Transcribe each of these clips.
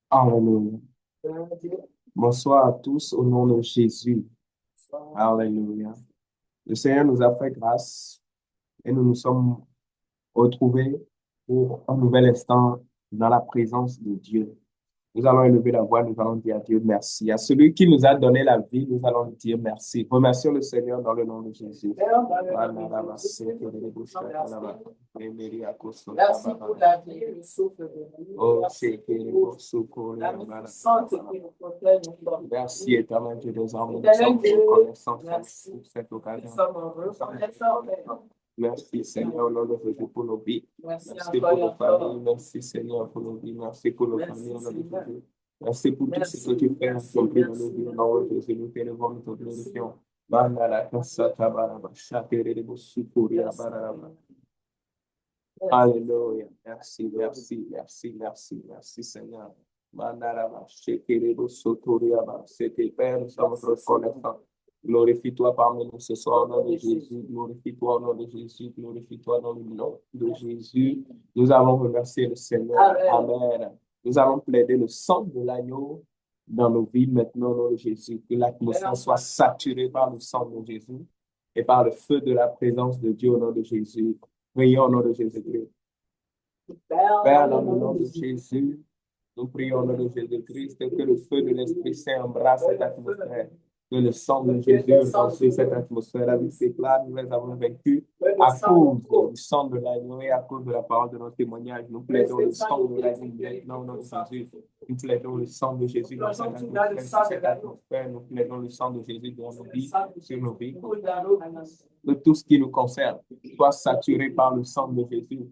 Alléluia. Bonsoir à tous au nom de Jésus. Alléluia. Le Seigneur nous a fait grâce et nous nous sommes retrouvés pour un nouvel instant dans la présence de Dieu. Nous allons élever la voix, nous allons dire à Dieu merci. À celui qui nous a donné la vie, nous allons dire merci. Remercions le Seigneur dans le nom de Jésus. Merci pour la vie et le souffle de vie. Merci pour la vie puissante qui nous protège. Merci, éternel Dieu des armes. Nous Éternel sommes Dieu, reconnaissants merci. pour cette Nous occasion. sommes reconnaissants. Merci, Seigneur, au nom de Jésus, pour nos vies. Merci Merci encore pour et nos encore. familles. Merci, Seigneur, pour nos vies. Merci pour nos Merci, familles, au nom de Seigneur. Jésus. Merci pour tout ce que tu fais accomplir dans nos vies, au nom de Jésus. Nous t'élevons, nous te glorifions. Bandara, Kassata, Baraba, Shakere, Bosukuri, Baraba. Alléluia. Merci, merci, merci, merci, merci, Seigneur. Mandaraba, Shekere, Bosukuri, Baraba. C'était Père, nous sommes reconnaissants. Glorifie-toi parmi nous ce soir au nom de Jésus. Glorifie-toi au nom de Jésus. Glorifie-toi dans le nom de Jésus. Nous allons remercier le Seigneur. Amen. Nous allons plaider le sang de l'agneau dans nos vies maintenant au nom de Jésus. Que l'atmosphère soit saturée par le sang de Jésus et par le feu de la présence de Dieu au nom de Jésus. Prions au nom de Jésus-Christ. Père, dans le nom de Jésus, nous prions au nom de Jésus-Christ que le feu de l'Esprit Saint embrasse cette atmosphère. Que le sang de Jésus remplit cette atmosphère avec ces plats. Nous les avons vaincus à cause du sang de l'agneau et à cause de la parole de notre témoignage. Nous plaidons le sang de l'agneau maintenant au nom de Jésus. Nous plaidons le sang de Jésus dans cette atmosphère. Nous plaidons le sang de Jésus dans nos vies, sur nos vies. De tout ce qui nous concerne, soit saturé par le sang de Jésus.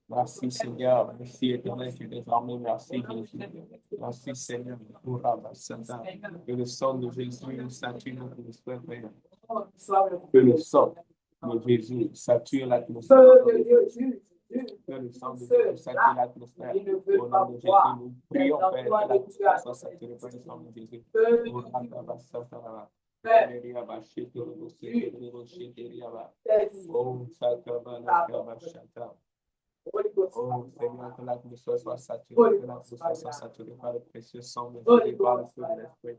Merci Seigneur, merci éternel, tu es armé, merci Jésus. Merci Seigneur, que le sang de Jésus nous sature notre atmosphère. Que le sang de Jésus sature l'atmosphère. Que le sang de Jésus sature l'atmosphère. Au nom de Jésus, nous prions, Père, que l'atmosphère soit saturée par le sang de Jésus. Oh Seigneur, que l'atmosphère soit saturée, que l'atmosphère soit saturée par le précieux sang de Jésus, par le feu de l'Esprit.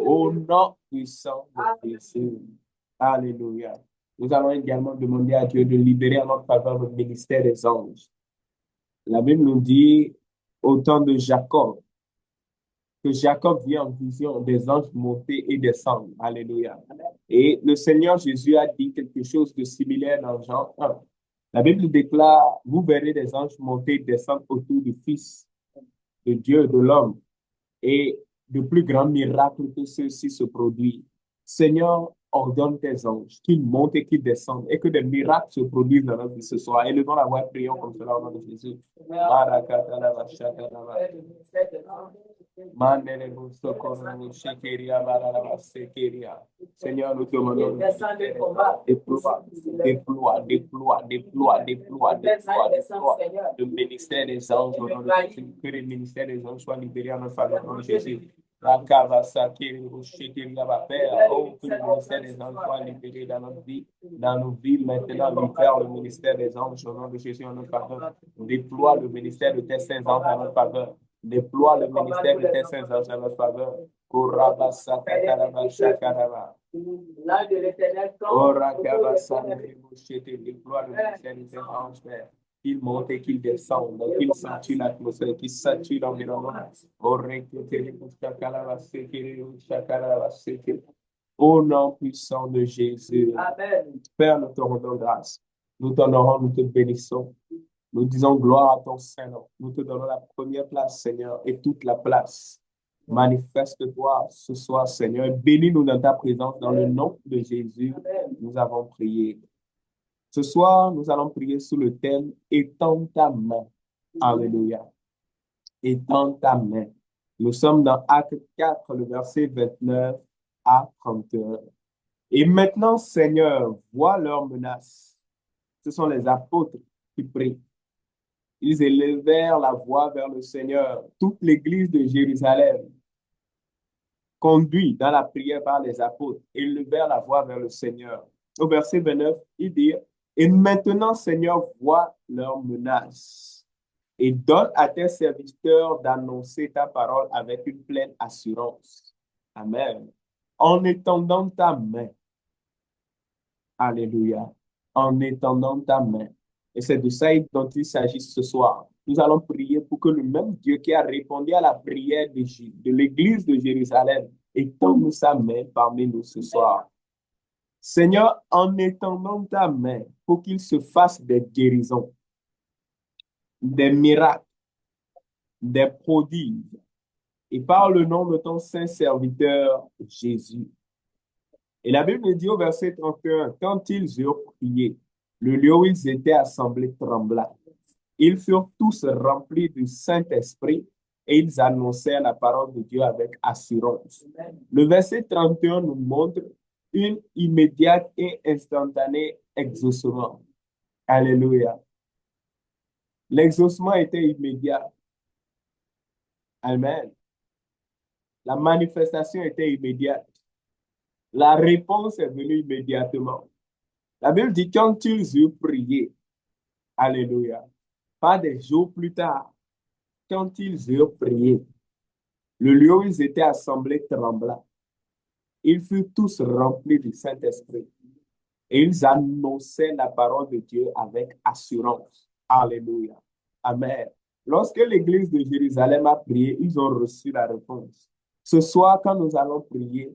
Au nom puissant de Jésus. Alléluia. Nous allons également demander à Dieu de libérer en notre faveur le ministère des anges. La Bible nous dit au temps de Jacob, que Jacob vit en vision des anges monter et descendre. Alléluia. Et le Seigneur Jésus a dit quelque chose de similaire dans Jean 1. La Bible déclare, vous verrez des anges monter et descendre autour du Fils de Dieu, de l'homme, et de plus grands miracles que ceux-ci se produisent. Seigneur, ordonne tes anges qu'ils montent et qu'ils descendent et que des miracles se produisent dans notre vie ce soir. Élevons la voix, prions comme cela au nom de Jésus. Seigneur, nous te demandons déploie le ministère des anges au nom de Jésus. Que le ministère des anges soit libéré en notre faveur au nom de Jésus. La Kawasaki, le Shiki, la Père, oh, que le ministère des anges soit libéré dans nos vies maintenant, libère le ministère des anges au nom de Jésus en notre faveur. Déploie le ministère de tes saints anges en notre faveur. Déploie le ministère de tes saints anges en notre faveur. Kurabasa, Kataraba, Shakaraba. L'âge de l'Éternel déploie le ministère de tes anges, Père. Qu'il monte et qu'il descende, qu'il sature l'atmosphère, qu'il sature l'environnement. Au nom puissant de Jésus. Amen. Père, nous te rendons grâce. Nous t'honorons, nous te bénissons. Nous disons gloire à ton Saint-Nom. Nous te donnons la première place, Seigneur, et toute la place. Manifeste-toi ce soir, Seigneur. Bénis-nous dans ta présence. Dans le nom de Jésus, nous avons prié. Ce soir, nous allons prier sous le thème « Étends ta main ». Alléluia. Étends ta main. Nous sommes dans Acte 4, le verset 29 à 31. Et maintenant, Seigneur, vois leurs menaces. Ce sont les apôtres qui prient. Ils élevèrent la voix vers le Seigneur, toute l'église de Jérusalem. conduits dans la prière par les apôtres, ils levèrent la voix vers le Seigneur. Au verset 29, il dit, et maintenant, Seigneur, vois leurs menaces et donne à tes serviteurs d'annoncer ta parole avec une pleine assurance. Amen. En étendant ta main. Alléluia. En étendant ta main. Et c'est de ça dont il s'agit ce soir. Nous allons prier pour que le même Dieu qui a répondu à la prière de l'église de Jérusalem étende sa main parmi nous ce soir. Seigneur, en étendant ta main pour qu'il se fasse des guérisons, des miracles, des prodiges, et par le nom de ton saint serviteur Jésus. Et la Bible dit au verset 31, quand ils eurent prié, le lieu où ils étaient assemblés trembla. Ils furent tous remplis du Saint-Esprit et ils annoncèrent la parole de Dieu avec assurance. Le verset 31 nous montre une immédiate et instantanée exaucement. Alléluia. L'exaucement était immédiat. Amen. La manifestation était immédiate. La réponse est venue immédiatement. La Bible dit quand ils eurent prié, alléluia, pas des jours plus tard, quand ils eurent prié, le lieu où ils étaient assemblés trembla. Ils furent tous remplis du Saint-Esprit et ils annonçaient la parole de Dieu avec assurance. Alléluia. Amen. Lorsque l'église de Jérusalem a prié, ils ont reçu la réponse. Ce soir, quand nous allons prier,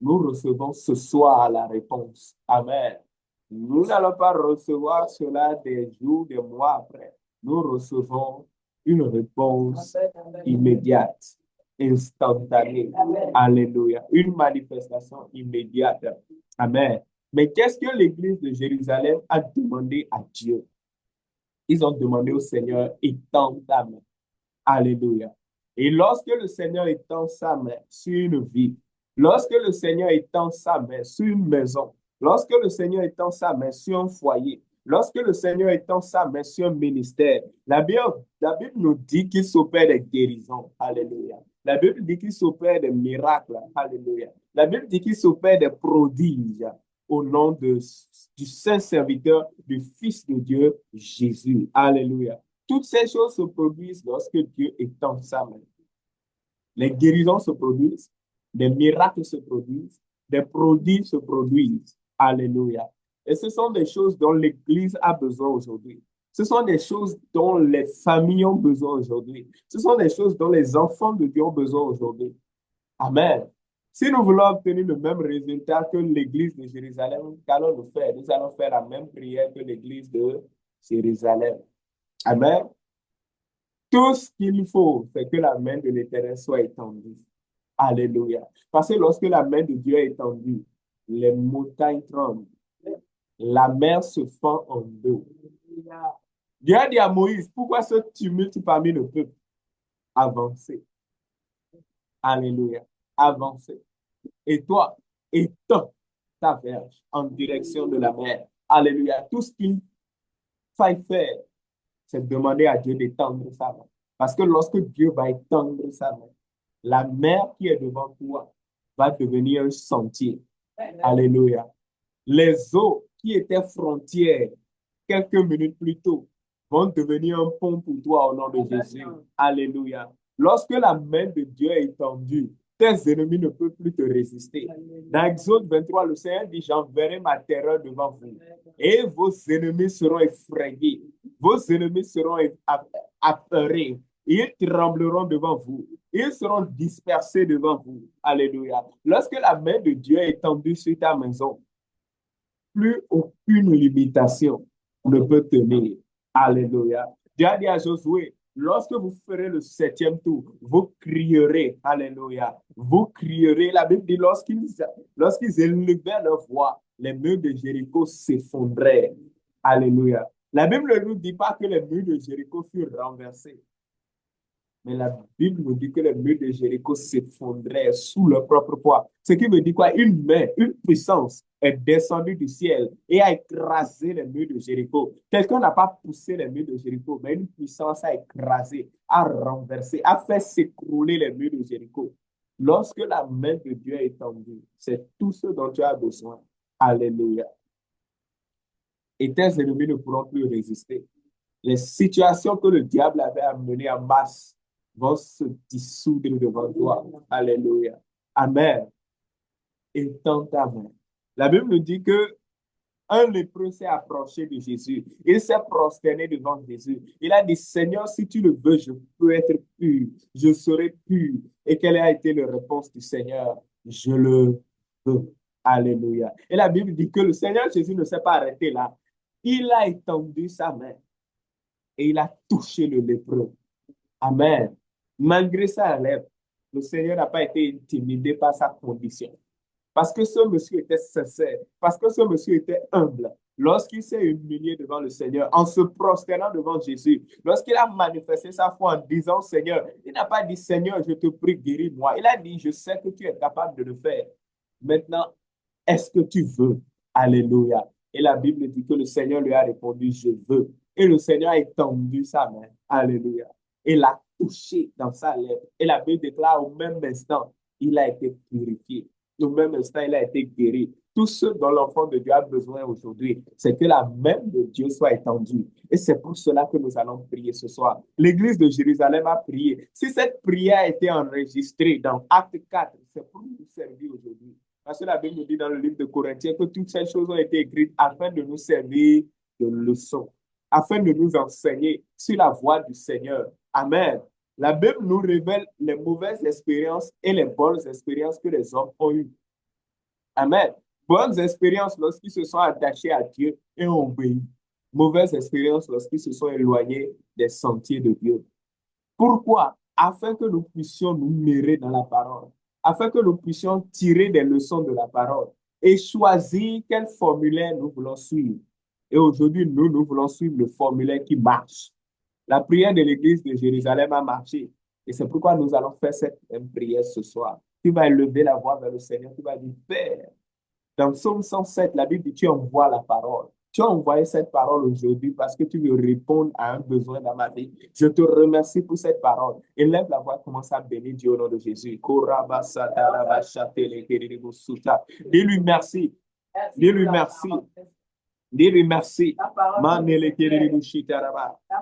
nous recevons ce soir la réponse. Amen. Nous n'allons pas recevoir cela des jours, des mois après. Nous recevons une réponse immédiate, instantanée. Alléluia. Une manifestation immédiate. Amen. Mais qu'est-ce que l'église de Jérusalem a demandé à Dieu? Ils ont demandé au Seigneur, étends ta main. Alléluia. Et lorsque le Seigneur étend sa main sur une vie, lorsque le Seigneur étend sa main sur une maison, lorsque le Seigneur étend sa main sur un foyer, lorsque le Seigneur étend sa main sur un ministère, la Bible nous dit qu'il s'opère des guérisons. Alléluia. La Bible dit qu'il s'opère des miracles. Alléluia. La Bible dit qu'il s'opère des prodiges au nom du saint serviteur, du Fils de Dieu, Jésus. Alléluia. Toutes ces choses se produisent lorsque Dieu étend sa main. Les guérisons se produisent, des miracles se produisent, des prodiges se produisent. Alléluia. Et ce sont des choses dont l'Église a besoin aujourd'hui. Ce sont des choses dont les familles ont besoin aujourd'hui. Ce sont des choses dont les enfants de Dieu ont besoin aujourd'hui. Amen. Si nous voulons obtenir le même résultat que l'Église de Jérusalem, qu'allons-nous faire? Nous allons faire la même prière que l'Église de Jérusalem. Amen. Tout ce qu'il faut, c'est que la main de l'Éternel soit étendue. Alléluia. Parce que lorsque la main de Dieu est étendue, les montagnes tremblent. La mer se fend en deux. Dieu a dit à Moïse, pourquoi ce tumulte parmi le peuple? Avancez. Alléluia. Avancez. Et toi, étends ta verge en direction de la mer. Alléluia. Tout ce qu'il faille faire, c'est demander à Dieu d'étendre sa main. Parce que lorsque Dieu va étendre sa main, la mer qui est devant toi va devenir un sentier. Alléluia. Les eaux qui étaient frontières quelques minutes plus tôt vont devenir un pont pour toi au nom de Jésus. Alléluia. Lorsque la main de Dieu est étendue, tes ennemis ne peuvent plus te résister. Dans Exode 23, le Seigneur dit, j'enverrai ma terreur devant vous et vos ennemis seront effrayés. Vos ennemis seront apeurés. Ils trembleront devant vous. Ils seront dispersés devant vous. Alléluia. Lorsque la main de Dieu est étendue sur ta maison, plus aucune limitation ne peut tenir. Alléluia. Dieu a dit à Josué, lorsque vous ferez le 7e tour, vous crierez. Alléluia. Vous crierez. La Bible dit, lorsqu'ils élevaient leur voix, les murs de Jéricho s'effondraient. Alléluia. La Bible ne nous dit pas que les murs de Jéricho furent renversés. Mais la Bible nous dit que les murs de Jéricho s'effondraient sous leur propre poids. Ce qui veut dire quoi? Une main, une puissance est descendue du ciel et a écrasé les murs de Jéricho. Quelqu'un n'a pas poussé les murs de Jéricho, mais une puissance a écrasé, a renversé, a fait s'écrouler les murs de Jéricho. Lorsque la main de Dieu est tendue, c'est tout ce dont tu as besoin. Alléluia. Et tes ennemis ne pourront plus résister. Les situations que le diable avait amenées en masse vont se dissoudre devant toi. Alléluia. Amen. Et tend ta main. La Bible nous dit que un lépreux s'est approché de Jésus. Il s'est prosterné devant Jésus. Il a dit, Seigneur, si tu le veux, je peux être pur. Je serai pur. Et quelle a été la réponse du Seigneur? Je le veux. Alléluia. Et la Bible dit que le Seigneur Jésus ne s'est pas arrêté là. Il a étendu sa main et il a touché le lépreux. Amen. Malgré sa lèvre, le Seigneur n'a pas été intimidé par sa condition. Parce que ce monsieur était sincère, parce que ce monsieur était humble. Lorsqu'il s'est humilié devant le Seigneur, en se prosternant devant Jésus, lorsqu'il a manifesté sa foi en disant Seigneur, il n'a pas dit Seigneur, je te prie, guéris-moi. Il a dit, je sais que tu es capable de le faire. Maintenant, est-ce que tu veux? Alléluia. Et la Bible dit que le Seigneur lui a répondu, je veux. Et le Seigneur a étendu sa main. Alléluia. Et l'a touché dans sa lèvre. Et la Bible déclare au même instant, il a été purifié. Au même instant, il a été guéri. Tout ce dont l'enfant de Dieu a besoin aujourd'hui, c'est que la main de Dieu soit étendue. Et c'est pour cela que nous allons prier ce soir. L'Église de Jérusalem a prié. Si cette prière a été enregistrée dans Acte 4, c'est pour nous servir aujourd'hui. Parce que la Bible nous dit dans le livre de Corinthiens que toutes ces choses ont été écrites afin de nous servir de leçon, afin de nous enseigner sur la voie du Seigneur. Amen. La Bible nous révèle les mauvaises expériences et les bonnes expériences que les hommes ont eues. Amen. Bonnes expériences lorsqu'ils se sont attachés à Dieu et ont obéi. Mauvaises expériences lorsqu'ils se sont éloignés des sentiers de Dieu. Pourquoi? Afin que nous puissions nous mêler dans la parole, afin que nous puissions tirer des leçons de la parole et choisir quel formulaire nous voulons suivre. Et aujourd'hui, nous voulons suivre le formulaire qui marche. La prière de l'église de Jérusalem a marché. Et c'est pourquoi nous allons faire cette même prière ce soir. Tu vas élever la voix vers le Seigneur. Tu vas dire, Père, dans Psaume 107, la Bible dit, tu envoies la parole. Tu as envoyé cette parole aujourd'hui parce que tu veux répondre à un besoin dans ma vie. Je te remercie pour cette parole. Élève la voix, commence à bénir Dieu au nom de Jésus. Dis-lui merci. Dis-lui merci. Dis-lui merci.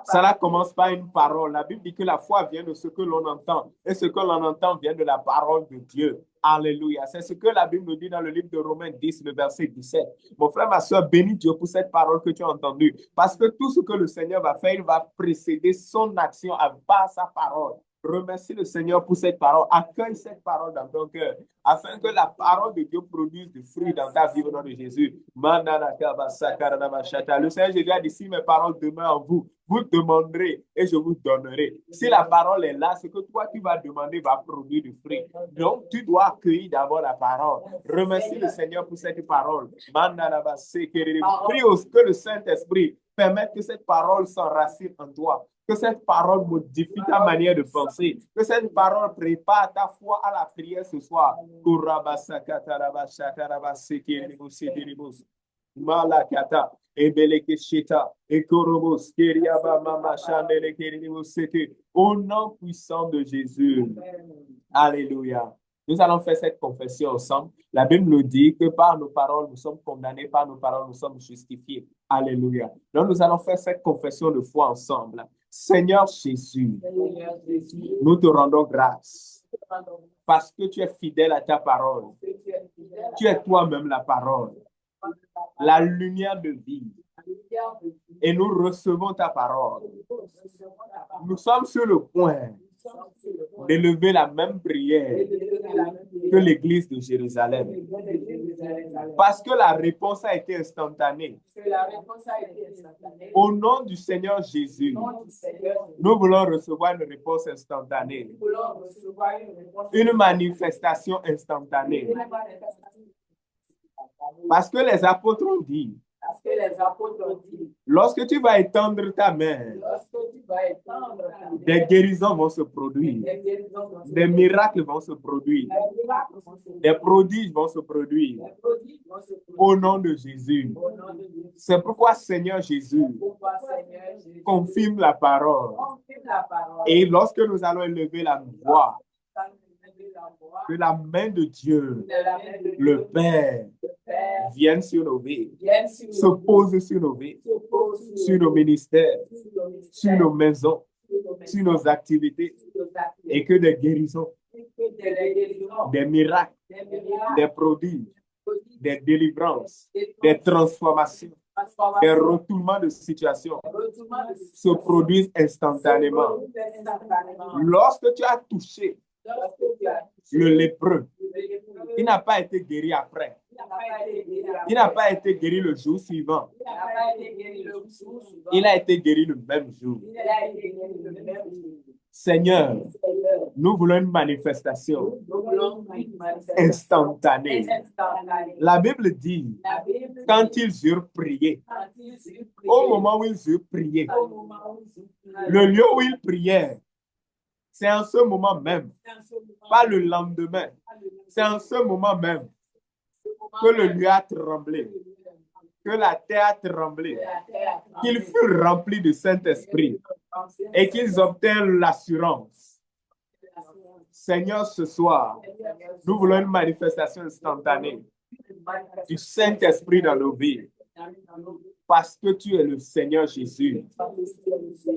Cela commence par une parole. La Bible dit que la foi vient de ce que l'on entend. Et ce que l'on entend vient de la parole de Dieu. Alléluia. C'est ce que la Bible nous dit dans le livre de Romains 10, le verset 17. Mon frère, ma soeur, bénis Dieu pour cette parole que tu as entendue. Parce que tout ce que le Seigneur va faire, il va précéder son action par sa parole. Remercie le Seigneur pour cette parole. Accueille cette parole dans ton cœur, afin que la parole de Dieu produise du fruit dans ta vie au nom de Jésus. Le Seigneur Jésus a dit, si mes paroles demeurent en vous, vous demanderez et je vous donnerai. Si la parole est là, ce que toi tu vas demander va produire du fruit. Donc tu dois accueillir d'abord la parole. Remercie le Seigneur pour cette parole. Prie que le Saint-Esprit permette que cette parole s'enracine en toi. Que cette parole modifie ta manière de penser. Que cette parole prépare ta foi à la prière ce soir. Malakata, Ebelekeshita, Ekorobos, Keriaba, Mama, Chandele, Keribosete, au nom puissant de Jésus. Alléluia. Nous allons faire cette confession ensemble. La Bible nous dit que par nos paroles, nous sommes condamnés, par nos paroles, nous sommes justifiés. Alléluia. Donc, nous allons faire cette confession de foi ensemble. Seigneur Jésus, nous te rendons grâce parce que tu es fidèle à ta parole. Tu es toi-même la parole, la lumière de vie. Et nous recevons ta parole. Nous sommes sur le point d'élever la même prière que l'église de Jérusalem. Parce que la réponse a été instantanée. Au nom du Seigneur Jésus, nous voulons recevoir une réponse instantanée. Une manifestation instantanée. Parce que les apôtres ont dit, lorsque tu vas étendre ta main, des guérisons vont se produire, des miracles vont se produire, des prodiges vont se produire au nom de Jésus. C'est pourquoi, Seigneur Jésus, confirme la parole. Et lorsque nous allons élever la voix, Que la main de Dieu, le Père, vienne sur nos vies, se pose sur nos vies, sur nos ministères, sur nos maisons, sur nos activités, et que des guérisons, des miracles, des prodiges, des délivrances, des transformations, des retournements de situation se produisent instantanément. Lorsque tu as touché le lépreux, il n'a pas été guéri après. Il n'a pas été guéri le jour suivant. Il a été guéri le même jour. Seigneur, nous voulons une manifestation instantanée. La Bible dit, quand ils eurent prié, au moment où ils eurent prié, le lieu où ils priaient, c'est en ce moment même, pas le lendemain, c'est en ce moment même que le lieu a tremblé, que la terre a tremblé, qu'ils furent remplis du Saint-Esprit et qu'ils obtinrent l'assurance. Seigneur, ce soir, nous voulons une manifestation instantanée du Saint-Esprit dans nos vies, parce que tu es le Seigneur Jésus,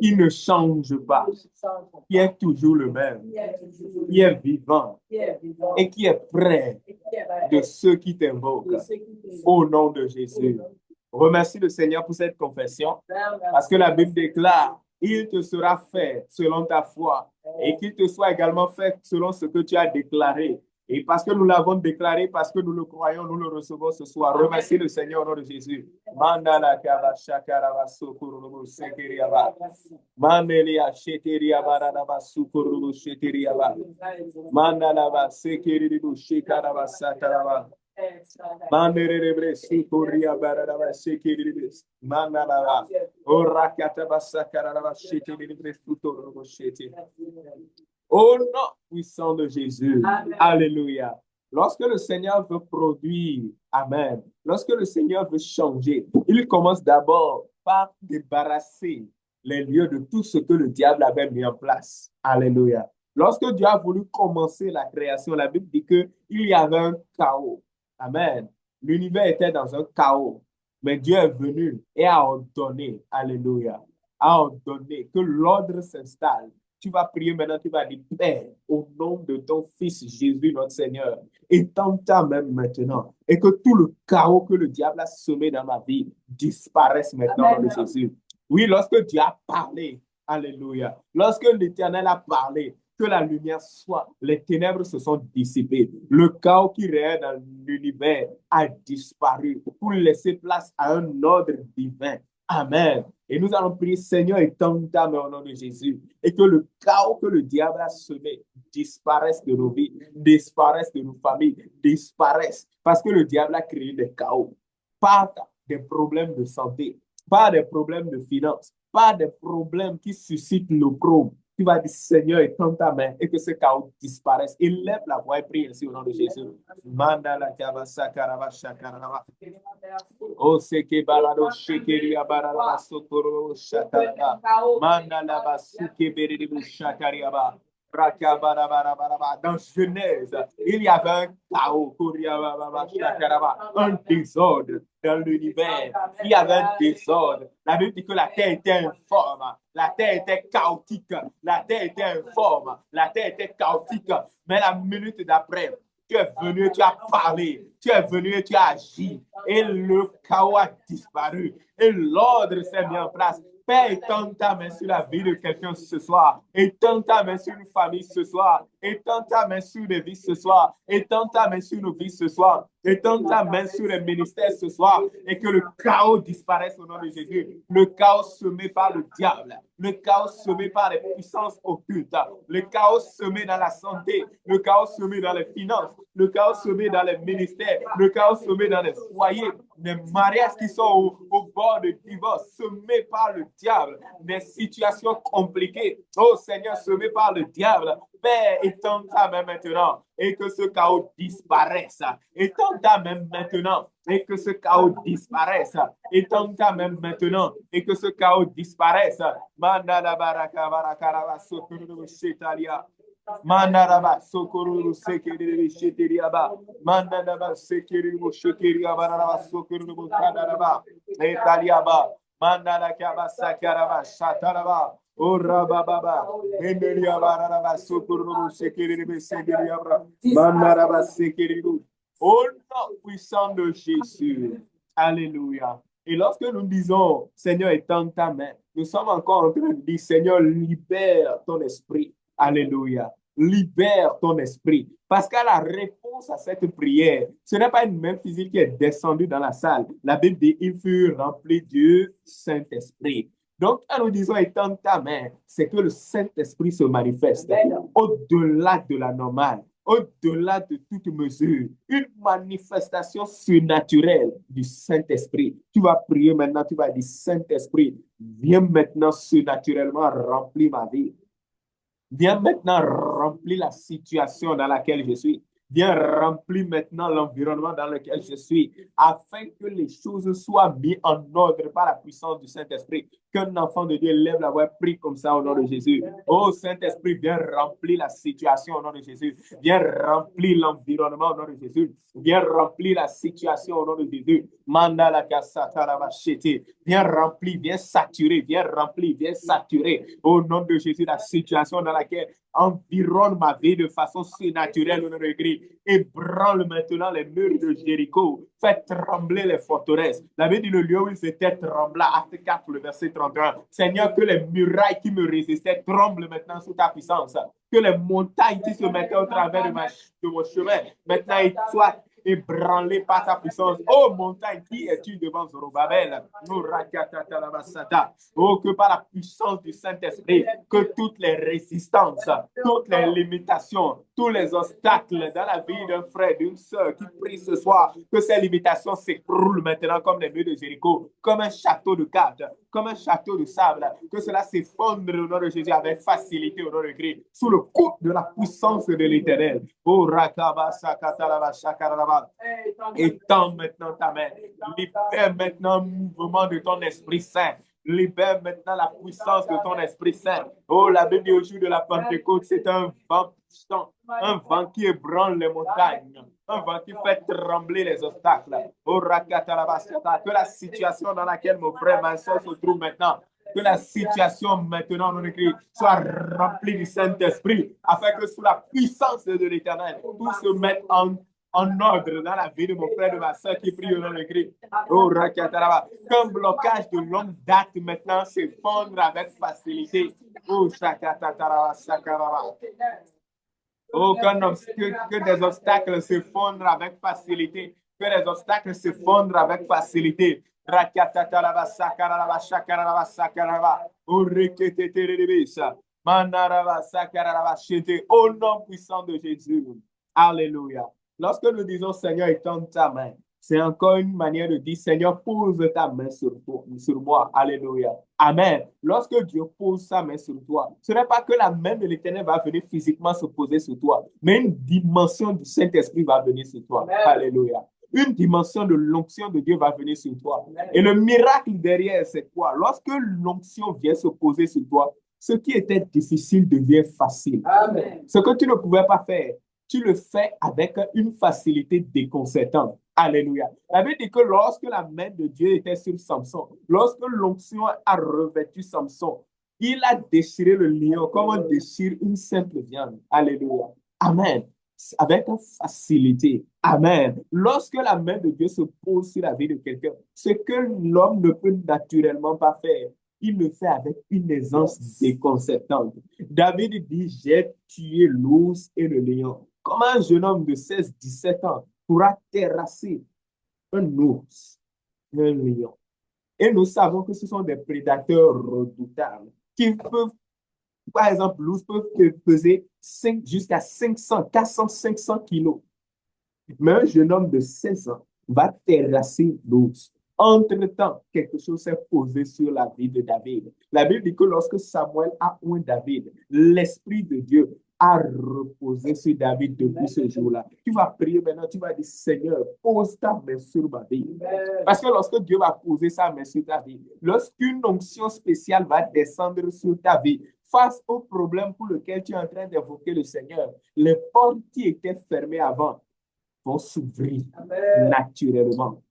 qui ne change pas, qui est toujours le même, qui est vivant et qui est près de ceux qui t'invoquent au nom de Jésus. Remercie le Seigneur pour cette confession, parce que la Bible déclare, il te sera fait selon ta foi et qu'il te soit également fait selon ce que tu as déclaré. Et parce que nous l'avons déclaré, parce que nous le croyons, nous le recevons ce soir. Remercie le Seigneur au nom de Jésus. Mandala kaba shakaraba sukurubu sekeriaba. Mandelia sheteriaba radaba sukurubu sheteriaba. Mandala ba sekeribu shekaraba sataraba. Manderebre sukuriaba radaba sekeribu. Mandala ba orakataba sakaraba sheteribu sukurubu sheteriaba. Au nom puissant de Jésus. Amen. Alléluia. Lorsque le Seigneur veut produire, amen, lorsque le Seigneur veut changer, il commence d'abord par débarrasser les lieux de tout ce que le diable avait mis en place. Alléluia. Lorsque Dieu a voulu commencer la création, la Bible dit qu'il y avait un chaos. Amen. L'univers était dans un chaos. Mais Dieu est venu et a ordonné, alléluia, a ordonné que l'ordre s'installe. Tu vas prier maintenant, tu vas dire, Père, au nom de ton Fils Jésus, notre Seigneur, étends ta main maintenant et que tout le chaos que le diable a semé dans ma vie disparaisse maintenant dans Jésus. Oui, lorsque Dieu a parlé, alléluia, lorsque l'Éternel a parlé, que la lumière soit, les ténèbres se sont dissipées. Le chaos qui régnait dans l'univers a disparu pour laisser place à un ordre divin. Amen. Et nous allons prier, Seigneur, étends ta main au nom de Jésus. Et que le chaos que le diable a semé disparaisse de nos vies, disparaisse de nos familles, disparaisse. Parce que le diable a créé des chaos. Pas des problèmes de santé, pas des problèmes de finances, pas des problèmes qui suscitent l'opprobre. Tu vas dire, Seigneur, étends ta main et que ce chaos disparaisse. Élève la voix et prie ainsi au nom de Jésus. Mandala kabasa karava shakarava. O seke balado shekeria barala sokoro shakarava. Mandala basuke beribu shakariaba. Dans Genèse, il y avait un chaos, un désordre dans l'univers. Il y avait un désordre. La Bible dit que la terre était informe, la terre était chaotique, la terre était informe, la terre était chaotique. Mais la minute d'après, tu es venu, tu as parlé, tu es venu et tu as agi. Et le chaos a disparu. Et l'ordre s'est mis en place. Père, étends ta main sur la vie de quelqu'un ce soir. Étends ta main sur une famille ce soir. Étends ta main sur des vies ce soir. Étends ta main sur nos vies ce soir. Étends ta main sur les ministères ce soir. Et que le chaos disparaisse au nom de Jésus. Le chaos semé par le diable. Le chaos semé par les puissances occultes. Le chaos semé dans la santé. Le chaos semé dans les finances. Le chaos semé dans les ministères. Le chaos semé dans les foyers. Des mariages qui sont au bord de divorce, semés par le diable, des situations compliquées, oh Seigneur, semés par le diable. Père, étends ta main maintenant et que ce chaos disparaisse. Étends ta main maintenant et que ce chaos disparaisse. Étends ta main maintenant et que ce chaos disparaisse. Mandala baraka baraka rava sokuru shetalia. Mandaraba, Sokoruru, Sekiri, Shitiriaba, Mandaraba, Sekiri, Shikiriaba, Sokoruru, Kadaraba, Etaliaba, Mandarakaba, Sakaraba, Shataraba, Urababa, Mendeliaba, Sokoruru, Sekiri, Sekiriaba, Mandaraba, Sekiri. Au nom puissant de Jésus. Alléluia. Et lorsque nous disons, Seigneur, étends ta main, nous sommes encore en train de dire, Seigneur, libère ton esprit. Alléluia. Libère ton esprit. Parce qu'à la réponse à cette prière, ce n'est pas une main physique qui est descendue dans la salle. La Bible dit, il fut rempli du Saint-Esprit. Donc, quand nous disons étends ta main, c'est que le Saint-Esprit se manifeste au-delà de la normale, au-delà de toute mesure, une manifestation surnaturelle du Saint-Esprit. Tu vas prier maintenant, tu vas dire, Saint-Esprit, viens maintenant surnaturellement remplir ma vie. Viens maintenant remplir la situation dans laquelle je suis. Viens remplir maintenant l'environnement dans lequel je suis, afin que les choses soient mises en ordre par la puissance du Saint-Esprit. Qu'un enfant de Dieu lève la voix, prie comme ça au nom de Jésus. Oh Saint-Esprit, viens remplir la situation au nom de Jésus. Viens remplir l'environnement au nom de Jésus. Viens remplir la situation au nom de Jésus. Viens remplir, viens saturer, viens remplir, viens saturer au nom de Jésus la situation dans laquelle environne ma vie de façon surnaturelle au nom de Christ. Ébranle maintenant les murs de Jéricho. Fais trembler les forteresses. La Bible dit le lieu où il s'était tremblant, acte 4, le verset 31. Seigneur, que les murailles qui me résistaient tremblent maintenant sous ta puissance. Que les montagnes qui se mettaient au travers de mon chemin, maintenant soient ébranlées par ta puissance. Oh montagne, qui es-tu devant Zorobabel? Oh, que par la puissance du Saint-Esprit, que toutes les résistances, toutes les limitations, tous les obstacles dans la vie d'un frère, d'une sœur qui prie ce soir, que ces limitations s'écroulent maintenant comme les murs de Jéricho, comme un château de cartes, comme un château de sable, que cela s'effondre au nom de Jésus avec facilité au nom de Christ, sous le coup de la puissance de l'Éternel. Oh, Rakaba, Sakatalaba, Shakaraba. Étends maintenant ta main. Libère maintenant le mouvement de ton Esprit Saint. Libère maintenant la puissance de ton Esprit Saint. Oh, la Bible dit au jour de la Pentecôte, c'est un vent qui ébranle les montagnes, un vent qui fait trembler les obstacles. Oh, Rakatarabasata, que la situation dans laquelle mon frère, ma soeur se trouve maintenant, que la situation maintenant, on écrit, soit remplie du Saint-Esprit, afin que sous la puissance de l'Éternel, tout se mette en ordre dans la vie de mon frère, de ma soeur qui prie au nom de Christ. Oh, Rakataraba. Qu'un blocage de longue date maintenant s'effondre avec facilité. Oh, Shakataraba, Shakaraba. Oh, que des obstacles s'effondrent avec facilité. Que des obstacles s'effondrent avec facilité. Rakataraba, Shakaraba, Shakaraba, Shakaraba. Oh, Reketeterebisa. Manaraba, Shakaraba, Shete. Au nom puissant de Jésus. Alléluia. Lorsque nous disons Seigneur, étends ta main, c'est encore une manière de dire Seigneur, pose ta main sur moi. Alléluia. Amen. Lorsque Dieu pose sa main sur toi, ce n'est pas que la main de l'Éternel va venir physiquement se poser sur toi, mais une dimension du Saint-Esprit va venir sur toi. Amen. Alléluia. Une dimension de l'onction de Dieu va venir sur toi. Amen. Et le miracle derrière, c'est quoi? Lorsque l'onction vient se poser sur toi, ce qui était difficile devient facile. Amen. Ce que tu ne pouvais pas faire, tu le fais avec une facilité déconcertante. Alléluia. La Bible dit que lorsque la main de Dieu était sur Samson, lorsque l'onction a revêtu Samson, il a déchiré le lion comme on déchire une simple viande. Alléluia. Amen. Avec facilité. Amen. Lorsque la main de Dieu se pose sur la vie de quelqu'un, ce que l'homme ne peut naturellement pas faire, il le fait avec une aisance déconcertante. David dit, j'ai tué l'ours et le lion. Comment un jeune homme de 16-17 ans pourra terrasser un ours et un lion? Et nous savons que ce sont des prédateurs redoutables qui peuvent, par exemple, l'ours peut peser jusqu'à 500, 400, 500 kilos. Mais un jeune homme de 16 ans va terrasser l'ours. Entre-temps, quelque chose s'est posé sur la vie de David. La Bible dit que lorsque Samuel a oint David, l'Esprit de Dieu a reposé sur David depuis ce jour-là. Tu vas prier maintenant, tu vas dire, Seigneur, pose ta main sur ma vie. Parce que lorsque Dieu va poser sa main sur ta vie, lorsqu'une onction spéciale va descendre sur ta vie, face au problème pour lequel tu es en train d'invoquer le Seigneur, les portes qui étaient fermées avant vont s'ouvrir naturellement.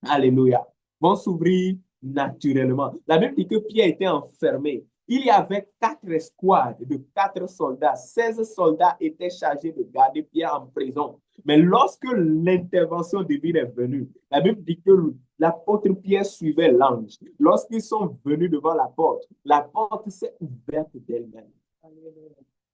Alléluia. Vont s'ouvrir naturellement. La Bible dit que Pierre était enfermé. Il y avait 4 escouades de 4 soldats. 16 soldats étaient chargés de garder Pierre en prison. Mais lorsque l'intervention divine est venue, la Bible dit que l'apôtre Pierre suivait l'ange. Lorsqu'ils sont venus devant la porte s'est ouverte d'elle-même.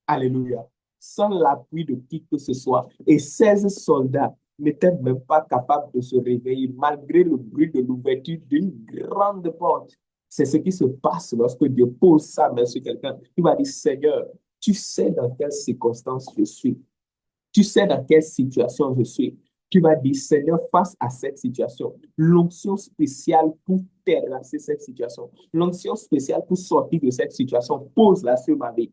Alléluia. Sans l'appui de qui que ce soit. Et 16 soldats n'étaient même pas capables de se réveiller malgré le bruit de l'ouverture d'une grande porte. C'est ce qui se passe lorsque Dieu pose sa main sur quelqu'un. Il va dire, Seigneur, tu sais dans quelles circonstances je suis. Tu sais dans quelle situation je suis. Tu vas dire, Seigneur, face à cette situation, l'onction spéciale pour terrasser cette situation, l'onction spéciale pour sortir de cette situation, pose-la sur ma vie,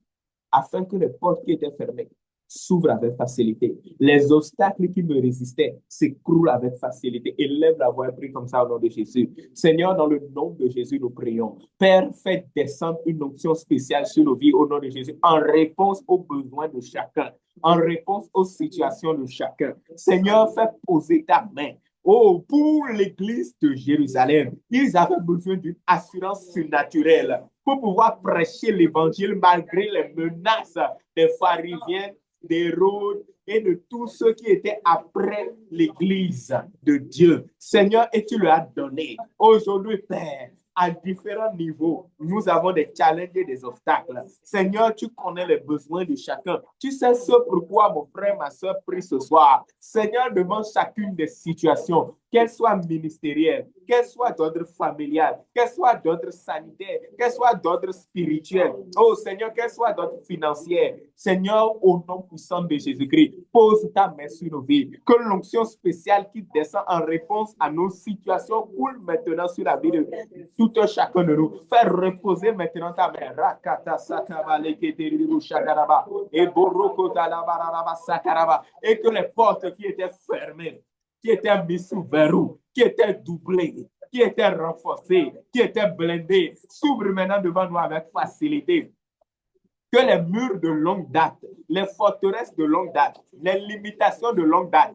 afin que les portes qui étaient fermées s'ouvrent avec facilité. Les obstacles qui me résistaient s'écroulent avec facilité. Élève la voix et prie comme ça au nom de Jésus. Seigneur, dans le nom de Jésus, nous prions. Père, fais descendre une onction spéciale sur nos vies au nom de Jésus, en réponse aux besoins de chacun, en réponse aux situations de chacun. Seigneur, fais poser ta main. Oh, pour l'église de Jérusalem, ils avaient besoin d'une assurance surnaturelle pour pouvoir prêcher l'évangile malgré les menaces des pharisiens, d'Hérode et de tous ceux qui étaient après l'église de Dieu. Seigneur, et tu leur as donné. Aujourd'hui, Père, à différents niveaux, nous avons des challenges et des obstacles. Seigneur, tu connais les besoins de chacun. Tu sais ce pourquoi mon frère, ma soeur prie ce soir. Seigneur, devant chacune des situations, qu'elles soient ministérielles, qu'elles soient d'ordre familial, qu'elles soient d'ordre sanitaire, qu'elles soient d'ordre spirituel. Oh Seigneur, qu'elles soient d'ordre financier. Seigneur, au nom puissant de Jésus-Christ, pose ta main sur nos vies. Que l'onction spéciale qui descend en réponse à nos situations coule maintenant sur la vie de tout un chacun de nous. Fais reposer maintenant ta main. Et que les portes qui étaient fermées, qui étaient mises sous verrou, qui étaient doublées, qui étaient renforcées, qui étaient blindées, s'ouvrent maintenant devant nous avec facilité. Que les murs de longue date, les forteresses de longue date, les limitations de longue date,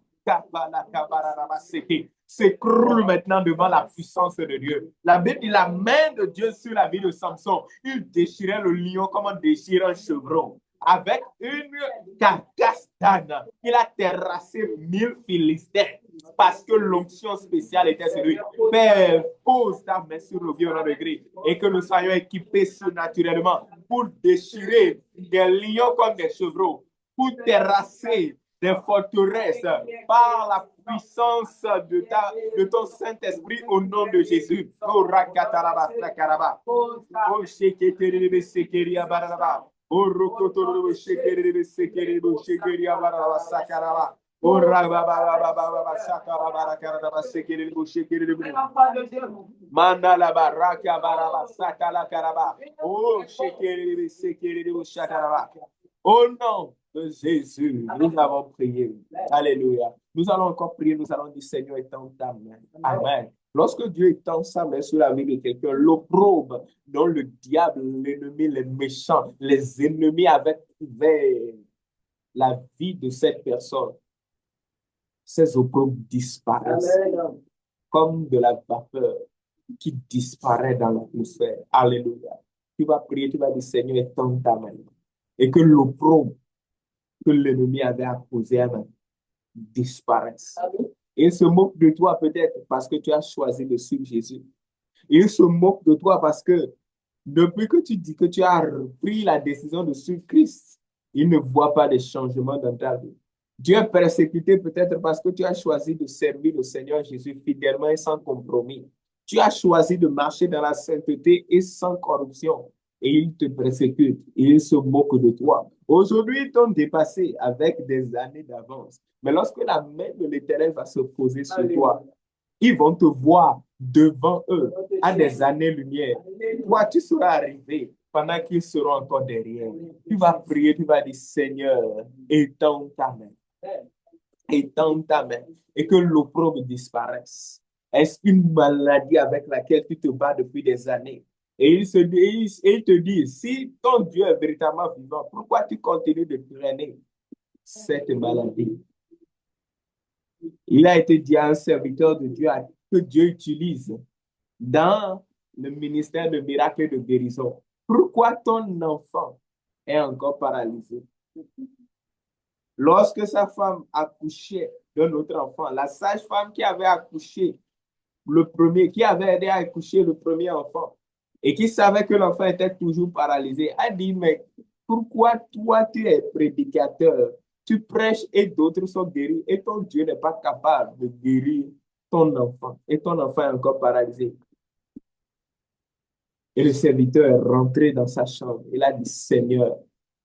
s'écroulent maintenant devant la puissance de Dieu. La Bible dit la main de Dieu sur la vie de Samson. Il déchirait le lion comme on déchire un chevreau. Avec une carcasse d'âne, il a terrassé 1000 Philistins parce que l'onction spéciale était sur lui. Père, pose ta main sur le violon de gris et que nous soyons équipés surnaturellement pour déchirer des lions comme des chevreaux, pour terrasser des forteresses par la puissance de ton Saint-Esprit au nom de Jésus. Oh, rakataraba, sakaraba. Oh, sheketerebe, sekeria, baraba. Oh, rokotorobe, shekerebe, sekerebe, shekeria, baraba, sakaraba. Oh, rababa, sakaraba, rakaraba, sekerebe, shekerebe. Mandala baraka, baraba, sakala, karaba. Oh, shekerebe, sekerebe, shakaraba. Au nom de Jésus, nous avons prié. Alléluia. Nous allons encore prier, nous allons dire, Seigneur, étends ta main. Amen. Lorsque Dieu étend sa main sur la vie de quelqu'un, l'opprobre dont le diable, l'ennemi, les méchants, les ennemis avaient ouvert la vie de cette personne, ces opprobres disparaissent comme de la vapeur qui disparaît dans l'atmosphère. Alléluia. Tu vas prier, tu vas dire, Seigneur, étends ta main. Et que l'opprobre que l'ennemi avait apposé à main disparaisse. Et il se moque de toi peut-être parce que tu as choisi de suivre Jésus. Il se moque de toi parce que depuis que tu dis que tu as pris la décision de suivre Christ, il ne voit pas de changement dans ta vie. Dieu est persécuté peut-être parce que tu as choisi de servir le Seigneur Jésus fidèlement et sans compromis. Tu as choisi de marcher dans la sainteté et sans corruption. Et il te persécute, et il se moque de toi. Aujourd'hui, ils t'ont dépassé avec des années d'avance. Mais lorsque la main de l'Éternel va se poser sur toi, ils vont te voir devant eux à des années-lumière. Toi, tu seras arrivé pendant qu'ils seront encore derrière. Tu vas prier, tu vas dire, Seigneur, étends ta main. Étends ta main et que l'opprobre disparaisse. Est-ce une maladie avec laquelle tu te bats depuis des années? Et il te dit, si ton Dieu est véritablement vivant, pourquoi tu continues de traîner cette maladie? Il a été dit à un serviteur de Dieu que Dieu utilise dans le ministère de miracles et de guérison. Pourquoi ton enfant est encore paralysé? Lorsque sa femme accouchait d'un autre enfant, la sage-femme qui avait accouché qui avait aidé à accoucher le premier enfant et qui savait que l'enfant était toujours paralysé, a dit, mais pourquoi toi, tu es prédicateur, tu prêches et d'autres sont guéris et ton Dieu n'est pas capable de guérir ton enfant et ton enfant est encore paralysé. Et le serviteur est rentré dans sa chambre. Il a dit, Seigneur,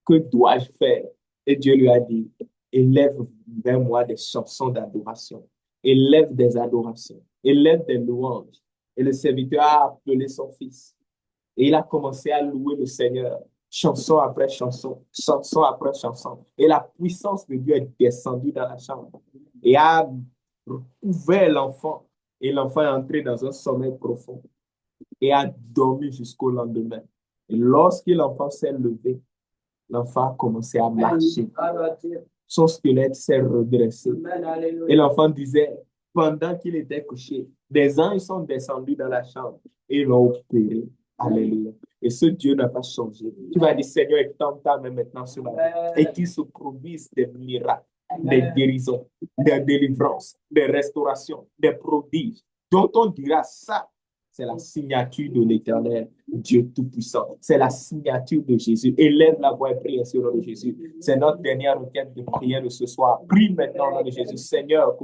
que dois-je faire? Et Dieu lui a dit, élève vers moi des chansons d'adoration, élève des adorations, élève des louanges. Et le serviteur a appelé son fils. Et il a commencé à louer le Seigneur, chanson après chanson, chanson après chanson. Et la puissance de Dieu est descendue dans la chambre et a couvert l'enfant. Et l'enfant est entré dans un sommeil profond et a dormi jusqu'au lendemain. Et lorsque l'enfant s'est levé, l'enfant a commencé à marcher. Son squelette s'est redressé. Et l'enfant disait, pendant qu'il était couché, des anges sont descendus dans la chambre et l'ont opéré. Alléluia. Et ce Dieu n'a pas changé. Tu vas dire, Seigneur, étends ta main maintenant sur ma vie et qu'il se produise des miracles, des guérisons, des délivrances, des restaurations, des prodiges, dont on dira ça. C'est la signature de l'Éternel, Dieu Tout-Puissant. C'est la signature de Jésus. Élève la voix et prie sur le nom de Jésus. C'est notre dernière requête de prière de ce soir. Prie maintenant au nom de Jésus. Seigneur,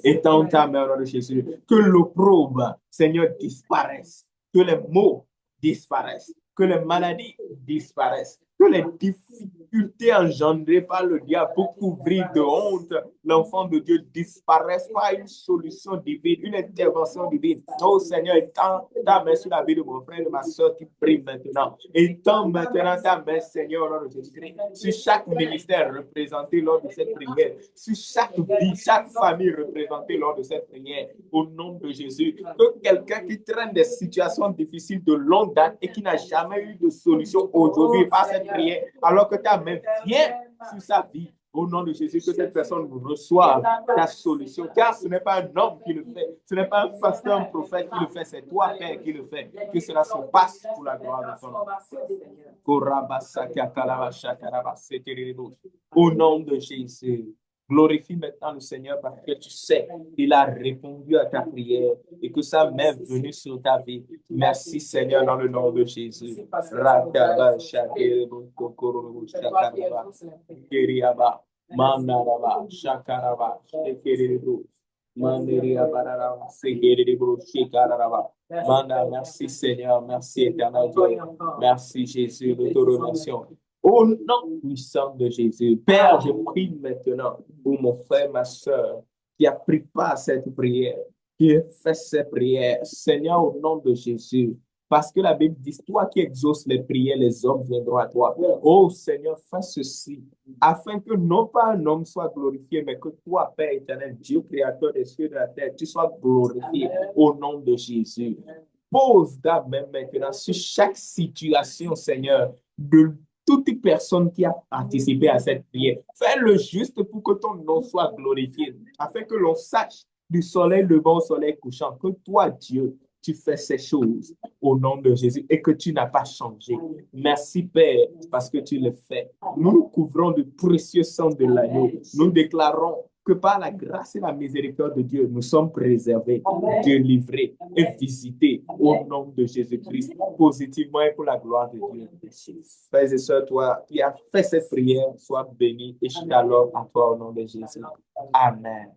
étends ta main au nom de Jésus. Que l'opprobre, Seigneur, disparaisse. Que les maux disparaissent. Que les maladies disparaissent. Que les difficultés engendrées par le diable pour couvrir de honte l'enfant de Dieu disparaissent par une solution divine, une intervention divine. Oh Seigneur, étends ta main sur la vie de mon frère et de ma soeur qui prie maintenant. Étends maintenant ta main, Seigneur, au nom de Jésus-Christ, sur chaque ministère représenté lors de cette prière, sur chaque vie, chaque famille représentée lors de cette prière, au nom de Jésus. Que quelqu'un qui traîne des situations difficiles de longue date et qui n'a jamais eu de solution aujourd'hui par cette prière, alors que ta main vient sur sa vie, au nom de Jésus, que cette personne reçoive ta solution. Car ce n'est pas un homme qui le fait, ce n'est pas un pasteur, un prophète qui le fait, c'est toi, Père, qui le fait. Que cela se passe pour la gloire de ton nom. Au nom de Jésus. Glorifie maintenant le Seigneur parce que tu sais qu'il a répondu à ta prière et que sa main est venue sur ta vie. Merci Seigneur dans le nom de Jésus. Merci Seigneur, merci éternel Dieu. Merci Jésus, nous te remercions. Au nom puissant de Jésus, Père, je prie maintenant pour mon frère, ma soeur, qui a pris part à cette prière, qui a fait cette prière. Seigneur, au nom de Jésus, parce que la Bible dit, toi qui exauces les prières, les hommes viendront à toi. Oh Seigneur, fais ceci, afin que non pas un homme soit glorifié, mais que toi, Père éternel, Dieu créateur des cieux et de la terre, tu sois glorifié au nom de Jésus. Pose ta main maintenant sur chaque situation, Seigneur, de toute personne qui a participé à cette prière. Fais-le juste pour que ton nom soit glorifié, afin que l'on sache du soleil levant au soleil couchant que toi, Dieu, tu fais ces choses au nom de Jésus et que tu n'as pas changé. Merci, Père, parce que tu le fais. Nous nous couvrons de précieux sang de l'agneau. Nous déclarons que par la grâce et la miséricorde de Dieu, nous sommes préservés, délivrés et visités au nom de Jésus-Christ, positivement et pour la gloire de Dieu. Frères et sœurs, toi qui as fait cette prière, sois béni et shalom à toi au nom de Jésus. Amen.